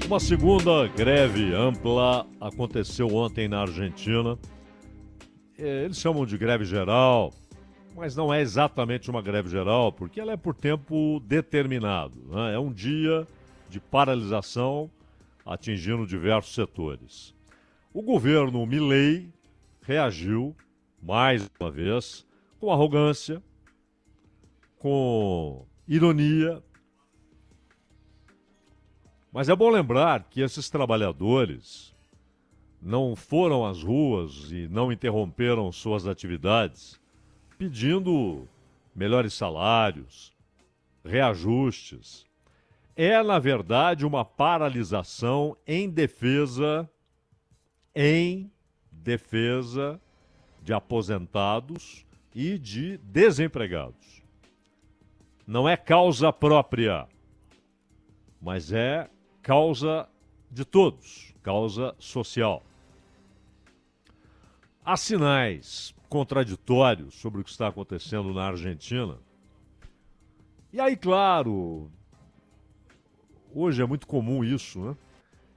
Uma segunda greve ampla aconteceu ontem na Argentina. Eles chamam de greve geral, mas não é exatamente uma greve geral, porque ela é por tempo determinado, né? É um dia de paralisação atingindo diversos setores. O governo Milei reagiu, mais uma vez, com arrogância, com ironia. Mas é bom lembrar que esses trabalhadores não foram às ruas e não interromperam suas atividades pedindo melhores salários, reajustes. É, na verdade, uma paralisação em defesa de aposentados e de desempregados. Não é causa própria, mas é causa de todos, causa social. Há sinais contraditórios sobre o que está acontecendo na Argentina. E aí, claro, hoje é muito comum isso, né?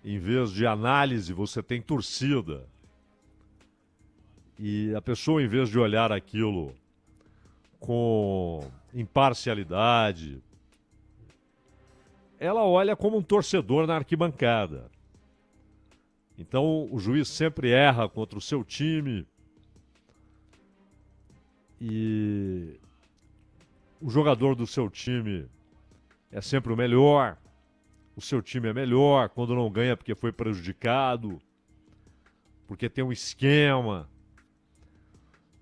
Em vez de análise, você tem torcida. E a pessoa, em vez de olhar aquilo com imparcialidade, ela olha como um torcedor na arquibancada. Então, o juiz sempre erra contra o seu time. E o jogador do seu time é sempre o melhor. O seu time é melhor quando não ganha porque foi prejudicado, porque tem um esquema.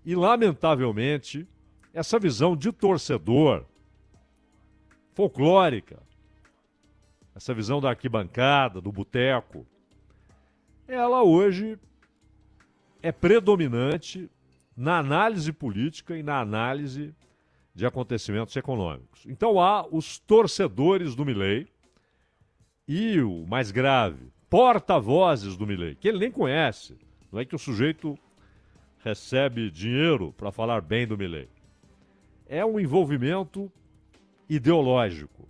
E, lamentavelmente, essa visão de torcedor folclórica, essa visão da arquibancada, do boteco, ela hoje é predominante na análise política e na análise de acontecimentos econômicos. Então há os torcedores do Milei e, o mais grave, porta-vozes do Milei, que ele nem conhece. Não é que o sujeito recebe dinheiro para falar bem do Milei. É um envolvimento ideológico.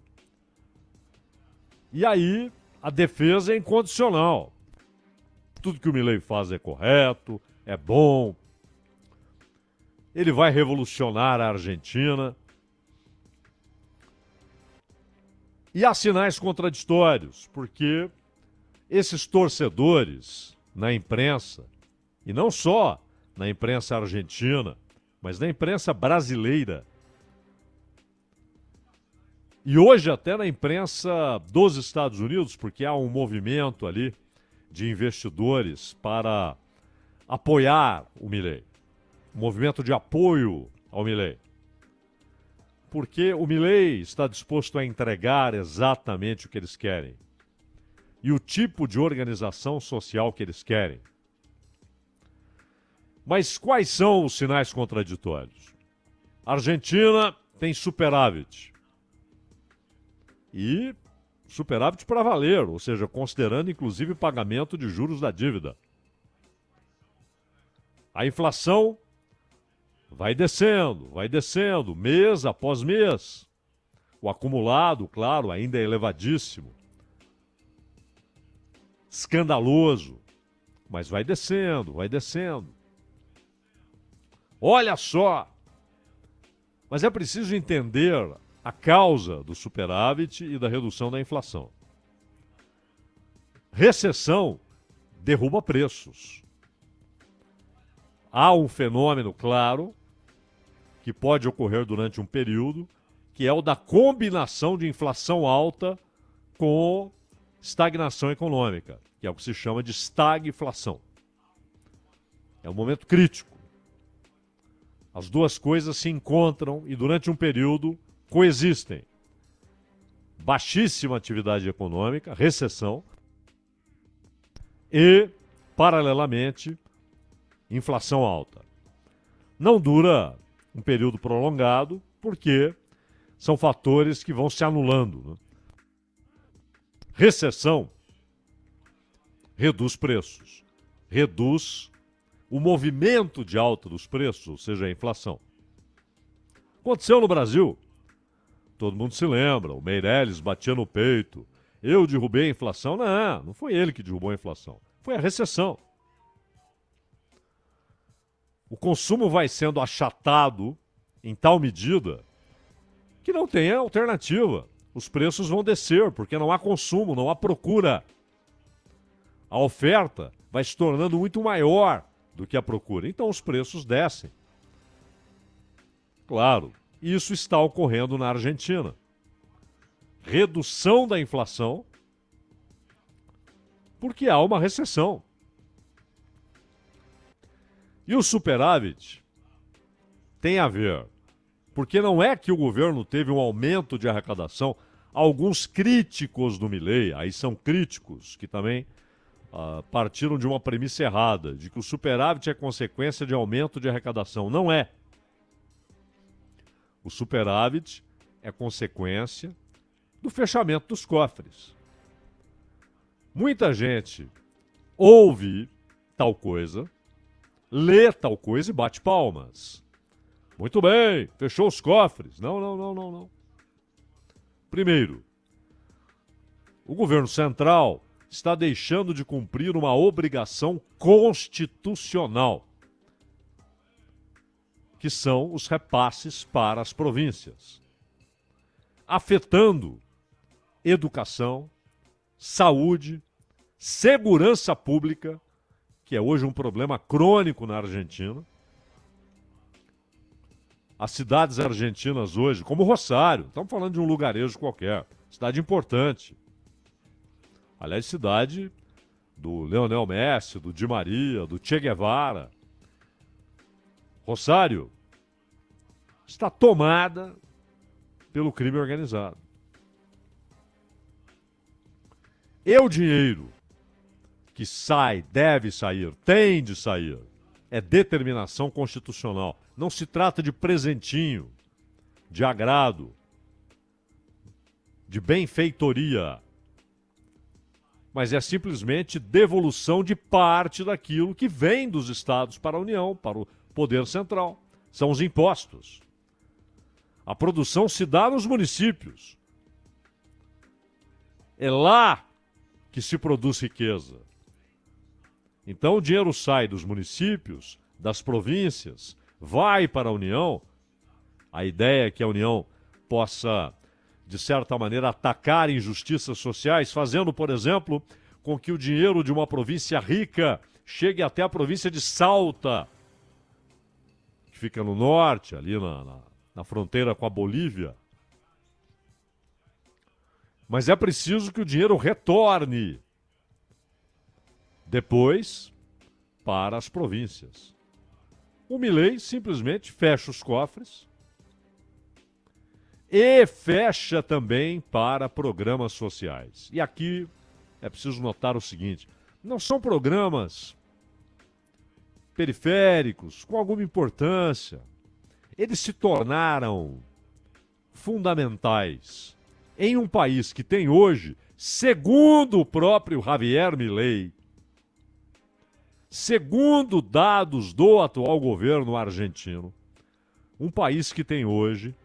E aí a defesa é incondicional. Tudo que o Milei faz é correto, é bom. Ele vai revolucionar a Argentina. E há sinais contraditórios, porque esses torcedores na imprensa, e não só na imprensa argentina, mas na imprensa brasileira, e hoje até na imprensa dos Estados Unidos, porque há um movimento ali de investidores para apoiar o Milei. Um movimento de apoio ao Milei. Porque o Milei está disposto a entregar exatamente o que eles querem. E o tipo de organização social que eles querem. Mas quais são os sinais contraditórios? A Argentina tem superávit. E superávit para valer, ou seja, considerando inclusive o pagamento de juros da dívida. A inflação vai descendo, mês após mês. O acumulado, claro, ainda é elevadíssimo. Escandaloso, mas vai descendo. Olha só! Mas é preciso entender a causa do superávit e da redução da inflação. Recessão derruba preços. Há um fenômeno claro que pode ocorrer durante um período, que é o da combinação de inflação alta com estagnação econômica, que é o que se chama de estagflação. É um momento crítico. As duas coisas se encontram e durante um período coexistem. Baixíssima atividade econômica, recessão e, paralelamente, inflação alta. Não dura um período prolongado, porque são fatores que vão se anulando, né? Recessão reduz preços, reduz o movimento de alta dos preços, ou seja, a inflação. Aconteceu no Brasil. Todo mundo se lembra, o Meirelles batia no peito. Eu derrubei a inflação. Não, não foi ele que derrubou a inflação. Foi a recessão. O consumo vai sendo achatado em tal medida que não tem alternativa. Os preços vão descer, porque não há consumo, não há procura. A oferta vai se tornando muito maior do que a procura. Então os preços descem. Claro, isso está ocorrendo na Argentina. Redução da inflação, porque há uma recessão. E o superávit tem a ver, porque não é que o governo teve um aumento de arrecadação. Alguns críticos do Milei, aí são críticos que também partiram de uma premissa errada, de que o superávit é consequência de aumento de arrecadação. Não é. O superávit é consequência do fechamento dos cofres. Muita gente ouve tal coisa, lê tal coisa e bate palmas. Muito bem, fechou os cofres. Não. Primeiro, o governo central está deixando de cumprir uma obrigação constitucional, que são os repasses para as províncias, afetando educação, saúde, segurança pública, que é hoje um problema crônico na Argentina. As cidades argentinas hoje, como Rosário, estamos falando de um lugarejo qualquer, cidade importante. Aliás, cidade do Lionel Messi, do Di Maria, do Che Guevara. Rosário está tomada pelo crime organizado. E o dinheiro que sai, deve sair, tem de sair, é determinação constitucional. Não se trata de presentinho, de agrado, de benfeitoria, mas é simplesmente devolução de parte daquilo que vem dos estados para a União, para o poder central. São os impostos. A produção se dá nos municípios. É lá que se produz riqueza. Então o dinheiro sai dos municípios, das províncias, vai para a União. A ideia é que a União possa, de certa maneira, atacar injustiças sociais, fazendo, por exemplo, com que o dinheiro de uma província rica chegue até a província de Salta, que fica no norte, ali na fronteira com a Bolívia. Mas é preciso que o dinheiro retorne depois para as províncias. O Milei simplesmente fecha os cofres e fecha também para programas sociais. E aqui é preciso notar o seguinte: não são programas periféricos, com alguma importância. Eles se tornaram fundamentais em um país que tem hoje, segundo o próprio Javier Milei, segundo dados do atual governo argentino, um país que tem hoje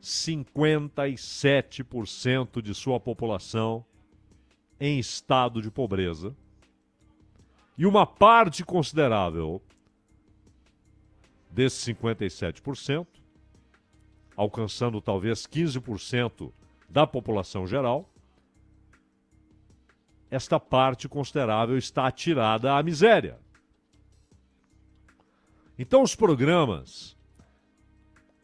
57% de sua população em estado de pobreza e uma parte considerável desses 57%, alcançando talvez 15% da população geral, esta parte considerável está atirada à miséria. Então os programas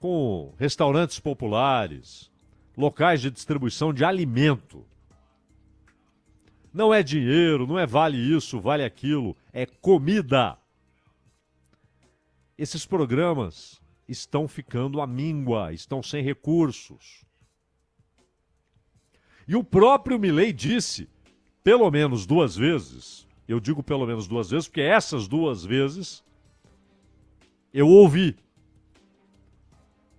com restaurantes populares, locais de distribuição de alimento, não é dinheiro, não é vale isso, vale aquilo, é comida. Esses programas estão ficando à míngua, estão sem recursos. E o próprio Milei disse, pelo menos 2 vezes, eu digo pelo menos 2 vezes, porque essas 2 vezes eu ouvi.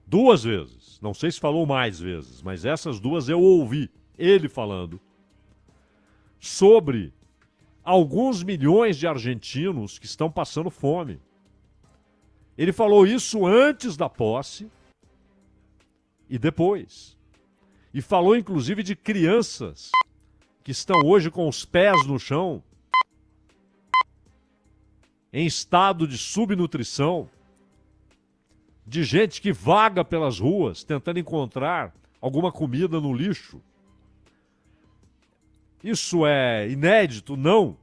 2 vezes, não sei se falou mais vezes, mas essas 2 eu ouvi ele falando sobre alguns milhões de argentinos que estão passando fome. Ele falou isso antes da posse e depois. E falou inclusive de crianças que estão hoje com os pés no chão, em estado de subnutrição, de gente que vaga pelas ruas tentando encontrar alguma comida no lixo. Isso é inédito? Não.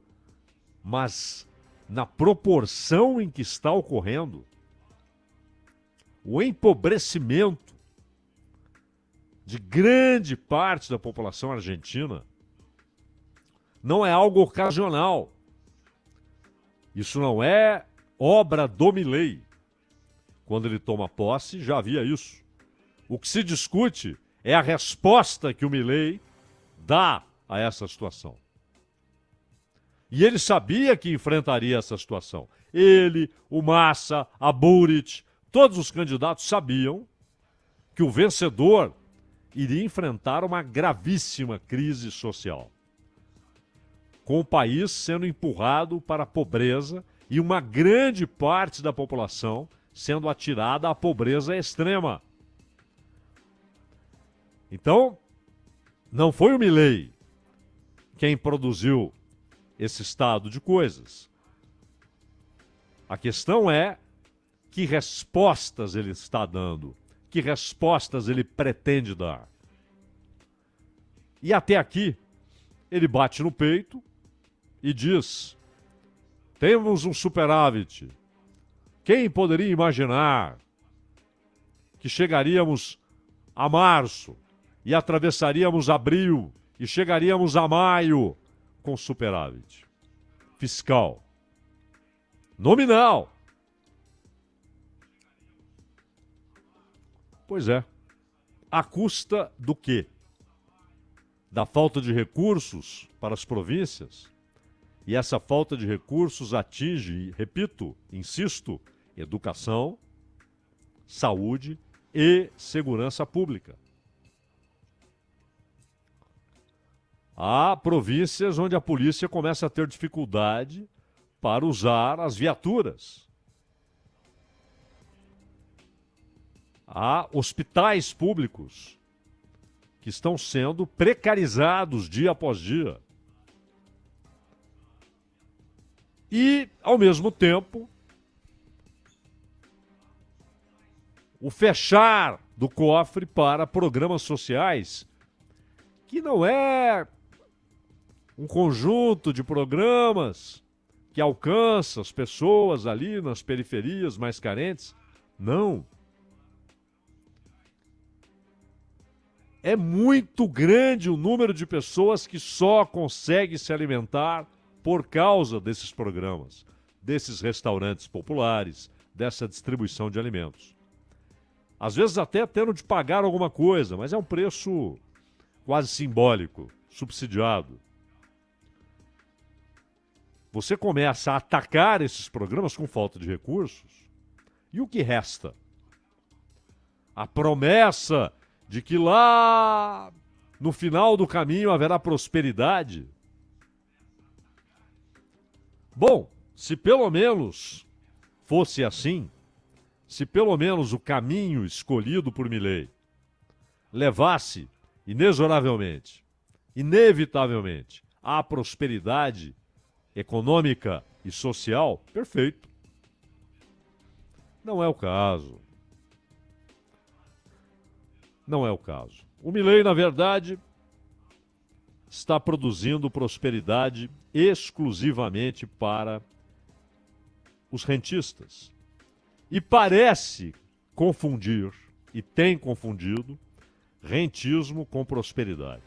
Mas na proporção em que está ocorrendo, o empobrecimento de grande parte da população argentina não é algo ocasional. Isso não é obra do Milei. Quando ele toma posse, já havia isso. O que se discute é a resposta que o Milei dá a essa situação. E ele sabia que enfrentaria essa situação. Ele, o Massa, a Buric, todos os candidatos sabiam que o vencedor iria enfrentar uma gravíssima crise social, com o país sendo empurrado para a pobreza e uma grande parte da população sendo atirada à pobreza extrema. Então, não foi o Milei quem produziu esse estado de coisas. A questão é que respostas ele está dando, que respostas ele pretende dar. E até aqui, ele bate no peito e diz: temos um superávit. Quem poderia imaginar que chegaríamos a março e atravessaríamos abril e chegaríamos a maio com superávit fiscal nominal? Pois é. À custa do quê? Da falta de recursos para as províncias? E essa falta de recursos atinge, repito, insisto, educação, saúde e segurança pública. Há províncias onde a polícia começa a ter dificuldade para usar as viaturas. Há hospitais públicos que estão sendo precarizados dia após dia. E, ao mesmo tempo, o fechar do cofre para programas sociais, que não é um conjunto de programas que alcança as pessoas ali nas periferias mais carentes. Não. É muito grande o número de pessoas que só consegue se alimentar por causa desses programas, desses restaurantes populares, dessa distribuição de alimentos. Às vezes até tendo de pagar alguma coisa, mas é um preço quase simbólico, subsidiado. Você começa a atacar esses programas com falta de recursos, e o que resta? A promessa de que lá no final do caminho haverá prosperidade. Bom, se pelo menos fosse assim, se pelo menos o caminho escolhido por Milei levasse inexoravelmente, inevitavelmente, à prosperidade econômica e social, perfeito. Não é o caso. Não é o caso. O Milei, na verdade, está produzindo prosperidade exclusivamente para os rentistas. E parece confundir, e tem confundido, rentismo com prosperidade.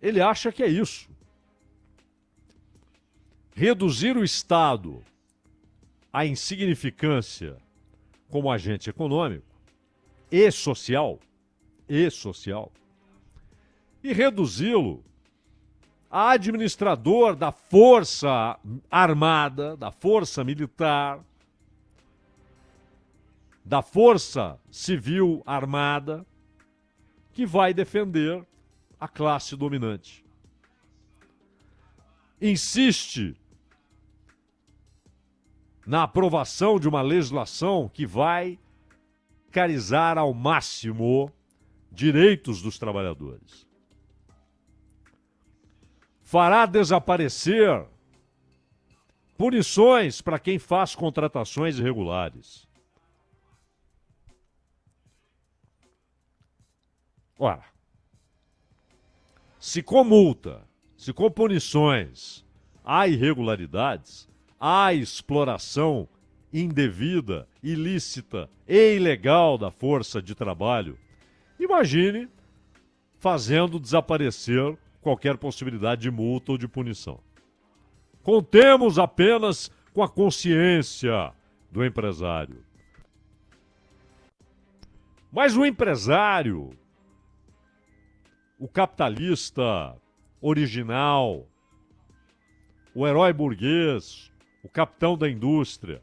Ele acha que é isso. Reduzir o Estado à insignificância como agente econômico e social, e reduzi-lo a administrador da força armada, da força militar, da força civil armada, que vai defender a classe dominante. Insiste na aprovação de uma legislação que vai precarizar ao máximo direitos dos trabalhadores. fará desaparecer punições para quem faz contratações irregulares. Ora, se com multa, se com punições há irregularidades, há exploração indevida, ilícita e ilegal da força de trabalho, imagine fazendo desaparecer qualquer possibilidade de multa ou de punição. Contemos apenas com a consciência do empresário. Mas o empresário, o capitalista original, o herói burguês, o capitão da indústria,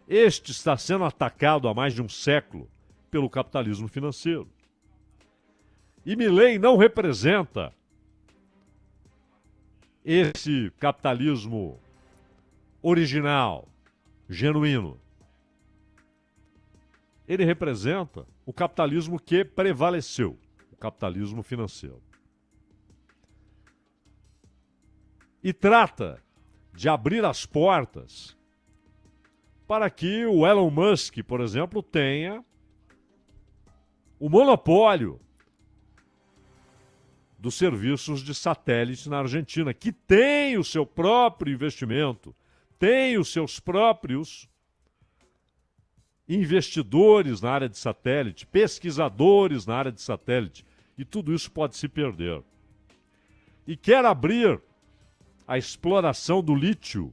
este está sendo atacado há mais de um século pelo capitalismo financeiro. E Milei não representa esse capitalismo original, genuíno. Ele representa o capitalismo que prevaleceu, o capitalismo financeiro. E trata de abrir as portas para que o Elon Musk, por exemplo, tenha o monopólio dos serviços de satélite na Argentina, que tem o seu próprio investimento, tem os seus próprios investidores na área de satélite, pesquisadores na área de satélite, e tudo isso pode se perder. E quer abrir a exploração do lítio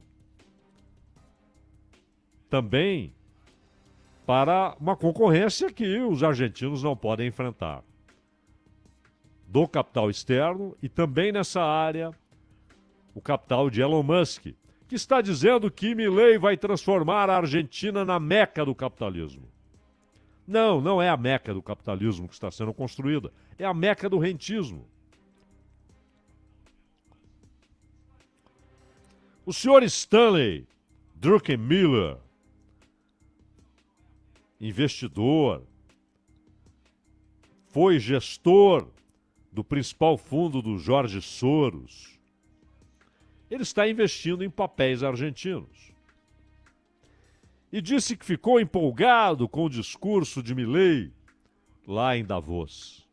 também para uma concorrência que os argentinos não podem enfrentar. Do capital externo e também nessa área o capital de Elon Musk, que está dizendo que Milei vai transformar a Argentina na meca do capitalismo. Não, não é a meca do capitalismo que está sendo construída, é a meca do rentismo. O senhor Stanley Druckenmiller, investidor, foi gestor do principal fundo do Jorge Soros. Ele está investindo em papéis argentinos. E disse que ficou empolgado com o discurso de Milei lá em Davos.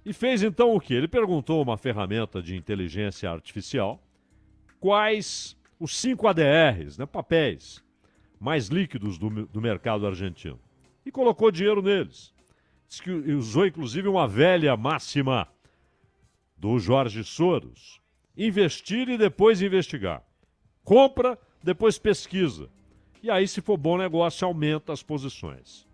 E fez então o quê? Ele perguntou a uma ferramenta de inteligência artificial quais os 5 ADRs, papéis mais líquidos do mercado argentino. E colocou dinheiro neles. Diz que usou inclusive uma velha máxima do Jorge Soros: investir e depois investigar. Compra, depois pesquisa. E aí, se for bom negócio, aumenta as posições.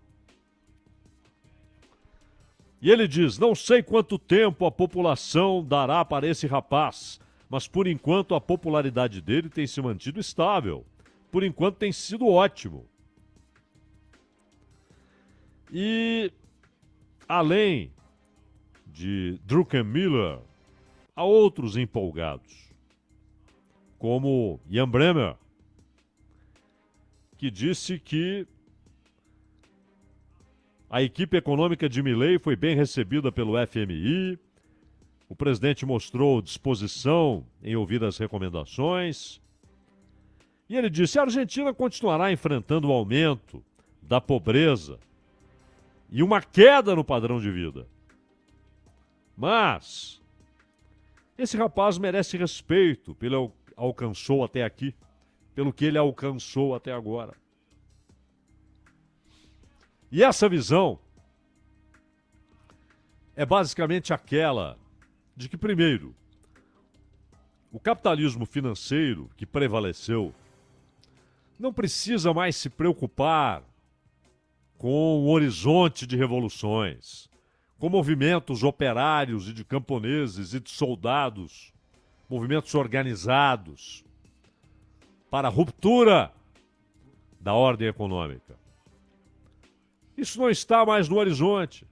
E ele diz: não sei quanto tempo a população dará para esse rapaz, mas por enquanto a popularidade dele tem se mantido estável. Por enquanto tem sido ótimo. E além de Druckenmiller, há outros empolgados, como Jan Bremer, que disse que a equipe econômica de Milei foi bem recebida pelo FMI, o presidente mostrou disposição em ouvir as recomendações, e ele disse: a Argentina continuará enfrentando o aumento da pobreza e uma queda no padrão de vida. Mas esse rapaz merece respeito pelo que alcançou até aqui, pelo que ele alcançou até agora. E essa visão é basicamente aquela de que, primeiro, o capitalismo financeiro que prevaleceu não precisa mais se preocupar com o horizonte de revoluções, com movimentos operários e de camponeses e de soldados, movimentos organizados para a ruptura da ordem econômica. Isso não está mais no horizonte.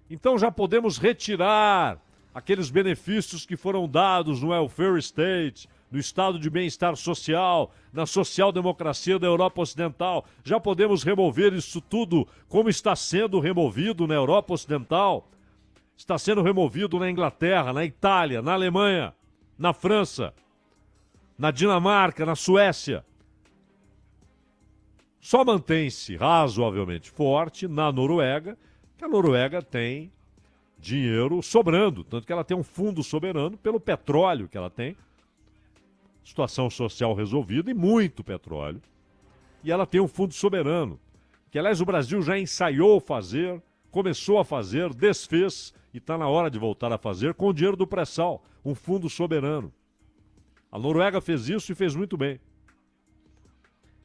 Então já podemos retirar aqueles benefícios que foram dados no welfare state, no estado de bem-estar social, na social-democracia da Europa Ocidental. Já podemos remover isso tudo como está sendo removido na Europa Ocidental. está sendo removido na Inglaterra, na Itália, na Alemanha, na França, na Dinamarca, na Suécia. Só mantém-se razoavelmente forte na Noruega, que a Noruega tem dinheiro sobrando, tanto que ela tem um fundo soberano pelo petróleo que ela tem, situação social resolvida e muito petróleo, e ela tem um fundo soberano, que aliás o Brasil já ensaiou fazer, começou a fazer, desfez e está na hora de voltar a fazer com o dinheiro do pré-sal, um fundo soberano. A Noruega fez isso e fez muito bem.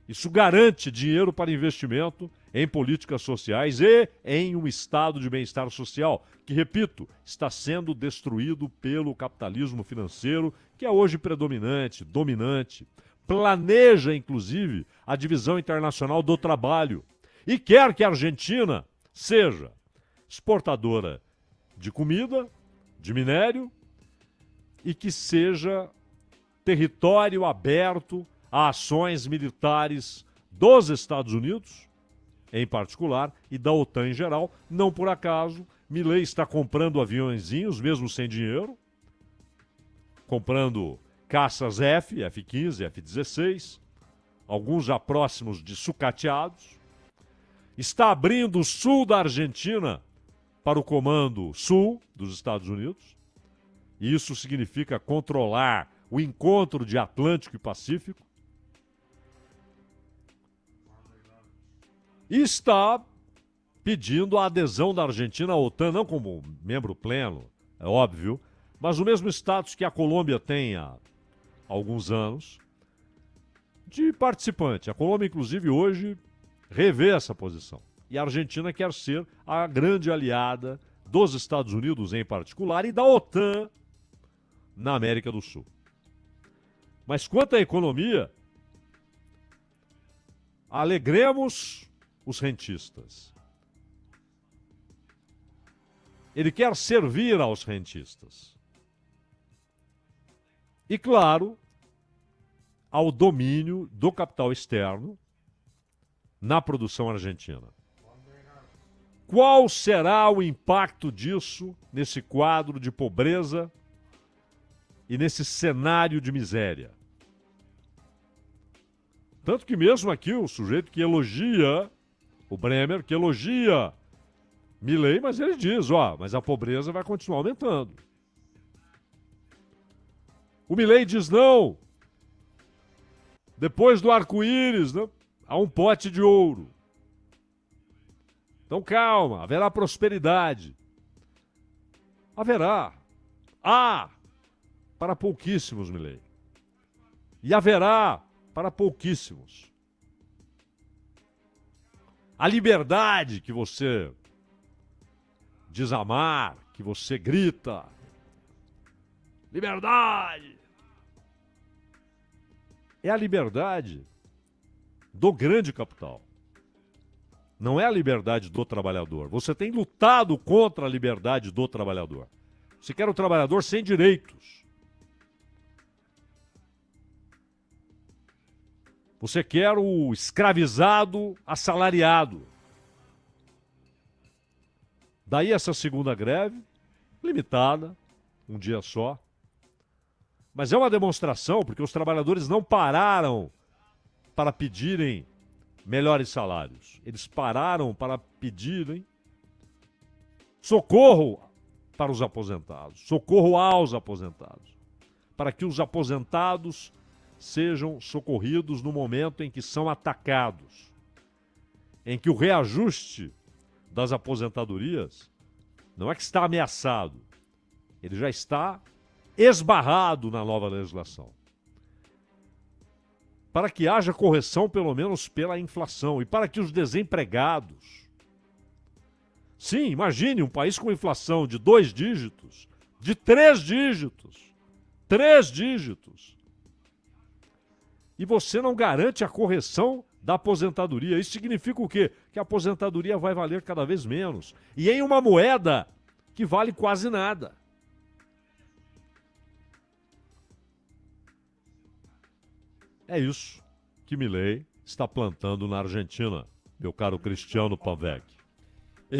Isso garante dinheiro para investimento em políticas sociais e em um estado de bem-estar social, que, repito, está sendo destruído pelo capitalismo financeiro, que é hoje predominante, dominante. Planeja, inclusive, a divisão internacional do trabalho e quer que a Argentina seja exportadora de comida, de minério e que seja território aberto a ações militares dos Estados Unidos, em particular, e da OTAN em geral. Não por acaso, Milei está comprando aviõezinhos, mesmo sem dinheiro, comprando caças F-15, F-16, alguns já próximos de sucateados. Está abrindo o sul da Argentina para o Comando Sul dos Estados Unidos. E isso significa controlar o encontro de Atlântico e Pacífico. E está pedindo a adesão da Argentina à OTAN, não como membro pleno, é óbvio, mas o mesmo status que a Colômbia tem há alguns anos, de participante. A Colômbia, inclusive, hoje revê essa posição. E a Argentina quer ser a grande aliada dos Estados Unidos, em particular, e da OTAN na América do Sul. Mas quanto à economia, alegremos os rentistas. Ele quer servir aos rentistas. E, claro, ao domínio do capital externo na produção argentina. Qual será o impacto disso nesse quadro de pobreza e nesse cenário de miséria? Tanto que mesmo aqui o sujeito que elogia, o Bremer, que elogia Milei, mas ele diz, mas a pobreza vai continuar aumentando. O Milei diz não. Depois do arco-íris, né, há um pote de ouro. Então calma, haverá prosperidade. Haverá. Há para pouquíssimos, Milei. E haverá para pouquíssimos. A liberdade que você diz amar, que você grita. Liberdade! É a liberdade do grande capital. Não é a liberdade do trabalhador. Você tem lutado contra a liberdade do trabalhador. Você quer o trabalhador sem direitos. Você quer o escravizado assalariado. Daí essa segunda greve, limitada, um dia só. Mas é uma demonstração, porque os trabalhadores não pararam para pedirem melhores salários. Eles pararam para pedirem socorro para os aposentados, socorro aos aposentados, para que os aposentados sejam socorridos no momento em que são atacados, em que o reajuste das aposentadorias não é que está ameaçado, ele já está esbarrado na nova legislação. Para que haja correção, pelo menos pela inflação, e para que os desempregados... Sim, imagine um país com inflação de 2 dígitos, de 3 dígitos, 3 dígitos. E você não garante a correção da aposentadoria. Isso significa o quê? Que a aposentadoria vai valer cada vez menos. E em uma moeda que vale quase nada. É isso que Milei está plantando na Argentina, meu caro Cristiano Pavec.